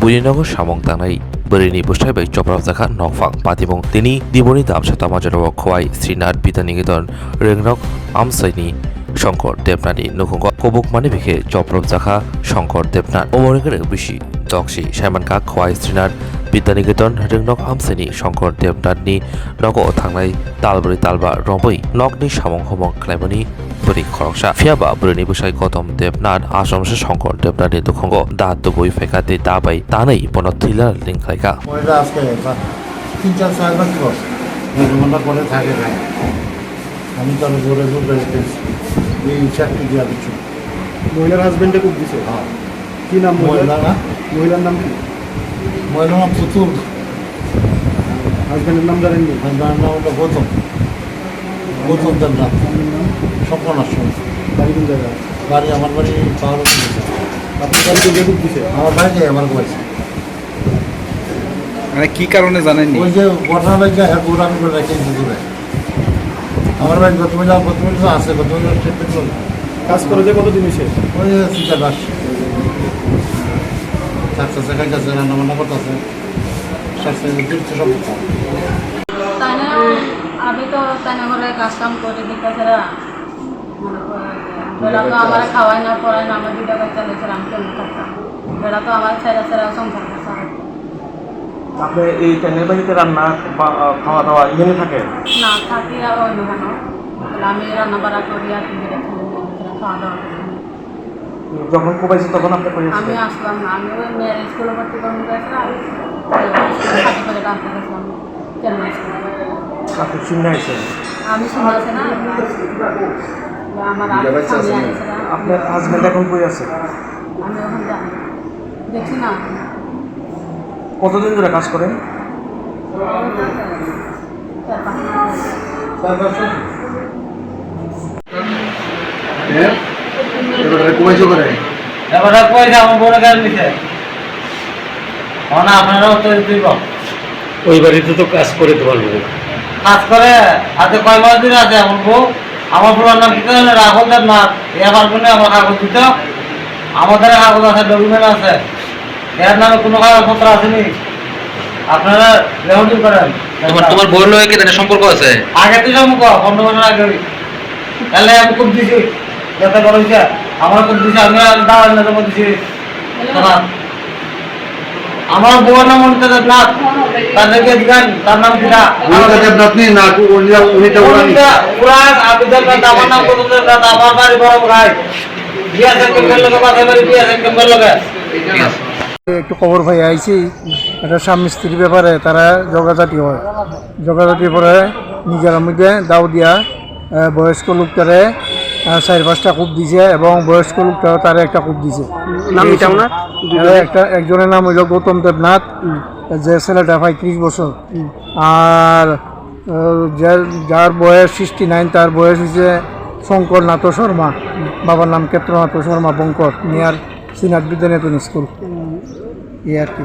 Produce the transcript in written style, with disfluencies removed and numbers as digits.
Buininago Shamong Tanai, Berini Bushai by Choprafzaka, Nokfang, Patibong, Tini, Diboni Damshata Majaro Kwai, Srinad Pitanigiton, Rengnok, Amsaini, Shankar Debnani, Nukungo, Kobuk Manibike, Choprafzaka, Shankar Debnat, Omoringa Bishi, Dokshi, Shamanka, Kwai, Srinad, Pitanigiton, Rengnok Amsaini, Shankar Debnatni, Nogo Tangai, Talburi Talba, Romboi, Nokni Shamong Homong Clemoni, Buri Koroksa, Fiaba, Berini Bushai Kotom Debnat, Ashamsa Shankar Debnani, Nukungo, Datugui Fekate Dabai, Tanai, Ponotilla, Linklaika. আমি তো জোরে জোরে এই চাকরি দিয়া দিচ্ছি। মহিলার হাজবেন্ডে খুব দিছে। হ্যাঁ। কি নাম মহিলার নাম কি? মহিলার নাম পুতুল। হাজবেন্ডের নাম জানেন নি? হাজবেন্ডের নাম হলো গৌতম দেবনাথ। স্বপ্নার সঙ্গে বাড়ি কোন জায়গা? বাড়ি আমার বাড়ি পাহাড়। আপনার বাড়িতে কে খুব দিছে? আমার বাড়িতে আমার বয়স। মানে কি কারণে জানেননি? ওই যে ঘটনা লাগে হ্যাঁ পুরান করে রাখেন দূরে। আমার বাড়ি গতমিলা আছে গতমিলা ট্রিটমেন্ট করে। কাজ করে যে কতদিন হয়েছে? ওই সিটার বাস। সাকসেস একাই কাছে রান্না বান্না করতেছে। সাকসেস দিচ্ছে সব। তাই না আমি তো তাই না ঘরে কাজ কাম করে দিতেছে বেড়া তো আমার খাওয়াই না পড়ায় না আমার দিদা বাচ্চা লেগেছে আমি কেমন থাকতাম বেড়া তো আমার ছেড়ে ছেড়ে সংসার করছে আপনি এই ট্যানের বাড়িতে রান্না খাওয়া দাওয়া এখানে থাকে না থাকি আর অন্য কেন আমি রান্না বাড়া করি আর খাওয়া দাওয়া করি যখন কোবাইছে তখন আপনি আমি আসলাম না আমি ওই মেয়ের স্কুলে ভর্তি করতে গেছিলাম সাথে করে ডাক্তার গেছিলাম চেন্নাই আপনি শুনে আইছেন আমি শুনে আছে না আমার আপনার হাজব্যান্ড এখন কই আছে? আমি ওখানে জানি দেখছি না কতদিন ধরে কাজ করেন? ওই বাড়িতে তো কাজ করে তোমার বউ কাজ করে আজ কয় মাস দিন আছে আমার বউ আমার বউর নাম কি করে রাহুল দেবনাথ এবার কোনো আমার কাগজ দিত আমাদের কাগজ আছে ডকুমেন্ট আছে এর নামে কোনো কাগজপত্র আসেনি আপনারা রেকর্ডিং করেন তোমার বউর লগে কি সম্পর্ক আছে? আগে তো সম্পর্ক 15 বছর আগে তাহলে আমি খুব দিছি যাতে করেছে আমার খুব দিছি আমি দাঁড়ান না জমা দিছি আমার বউর নাম অনিতা দেবনাথ তাদেরকে দিবেন তার নাম কিনা দেবনাথ না উনি তো পুরান আবেদন আমার নাম কত দেবনাথ আমার বাড়ি বড় ভাই বিয়া সেপ্টেম্বর লগে বাসা বাড়ি বিয়া সেপ্টেম্বর লগে একটু খবর পাই আইছি এটা স্বামী স্ত্রীর ব্যাপারে তারা জগাজাটি হয় জগাজাটি পরে নিজের মধ্যে দাও দিয়া বয়স্ক লোকটারে 4-5টা কূপ দিছে এবং বয়স্ক লোকটাও তারা একটা কূপ দিছে। একজনের নাম হইল গৌতম দেবনাথ যে ছেলেটা 35 বছর আর যার বয়স 69 তার বয়স হচ্ছে শঙ্কর নাথ শর্মা বাবার নাম ক্ষেত্রনাথ শর্মা বঙ্কর নিয়ার শ্রীনাথ বিদ্যানিকেতন স্কুল এই আর কি।